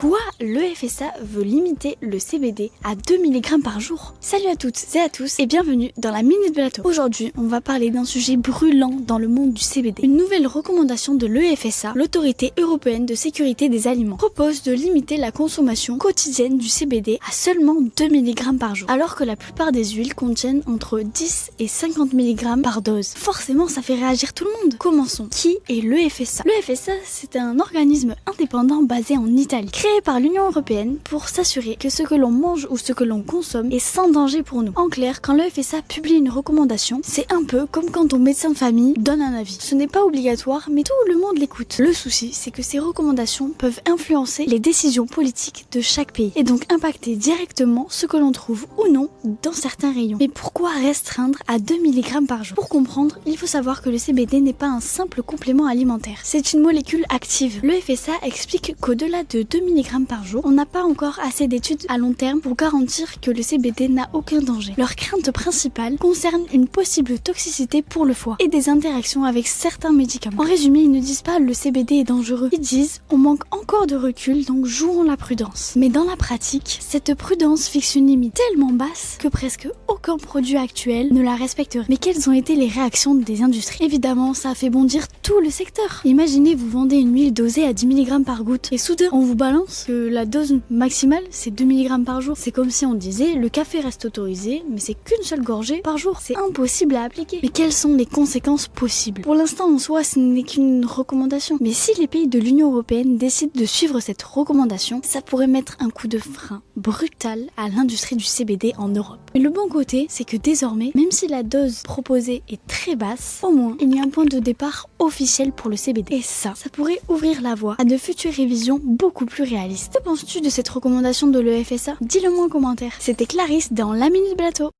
Pourquoi le FSA veut limiter le CBD à 2 mg par jour? Salut à toutes et à tous et bienvenue dans la Minute Blato. Aujourd'hui, on va parler d'un sujet brûlant dans le monde du CBD. Une nouvelle recommandation de l'EFSA, l'Autorité Européenne de Sécurité des Aliments, propose de limiter la consommation quotidienne du CBD à seulement 2 mg par jour, alors que la plupart des huiles contiennent entre 10 et 50 mg par dose. Forcément, ça fait réagir tout le monde. Commençons. Qui est l'EFSA? L'EFSA, c'est un organisme indépendant basé en Italie, créé par l'Union Européenne pour s'assurer que ce que l'on mange ou ce que l'on consomme est sans danger pour nous. En clair, quand le FSA publie une recommandation, c'est un peu comme quand ton médecin de famille donne un avis. Ce n'est pas obligatoire, mais tout le monde l'écoute. Le souci, c'est que ces recommandations peuvent influencer les décisions politiques de chaque pays et donc impacter directement ce que l'on trouve ou non dans certains rayons. Mais pourquoi restreindre à 2 mg par jour? Pour comprendre, il faut savoir que le CBD n'est pas un simple complément alimentaire. C'est une molécule active. Le FSA explique qu'au-delà de 2 mg par jour, on n'a pas encore assez d'études à long terme pour garantir que le CBD n'a aucun danger. Leur crainte principale concerne une possible toxicité pour le foie et des interactions avec certains médicaments. En résumé, ils ne disent pas le CBD est dangereux, ils disent on manque encore de recul, donc jouons la prudence. Mais dans la pratique, cette prudence fixe une limite tellement basse que presque aucun produit actuel ne la respecterait. Mais quelles ont été les réactions des industries? Évidemment, ça a fait bondir tout le secteur. Imaginez, vous vendez une huile dosée à 10 mg par goutte et soudain on vous balance que la dose maximale c'est 2 mg par jour. C'est comme si on disait le café reste autorisé mais c'est qu'une seule gorgée par jour. C'est impossible à appliquer. Mais quelles sont les conséquences possibles? Pour l'instant en soi ce n'est qu'une recommandation. Mais si les pays de l'Union Européenne décident de suivre cette recommandation, ça pourrait mettre un coup de frein brutal à l'industrie du CBD en Europe. Mais le bon côté c'est que désormais, même si la dose proposée est très basse, au moins il y a un point de départ officiel pour le CBD. Et ça pourrait ouvrir la voie à de futures révisions beaucoup plus réalistes. Que penses-tu de cette recommandation de l'EFSA? Dis-le moi en commentaire. C'était Clarisse dans la Minute Blato.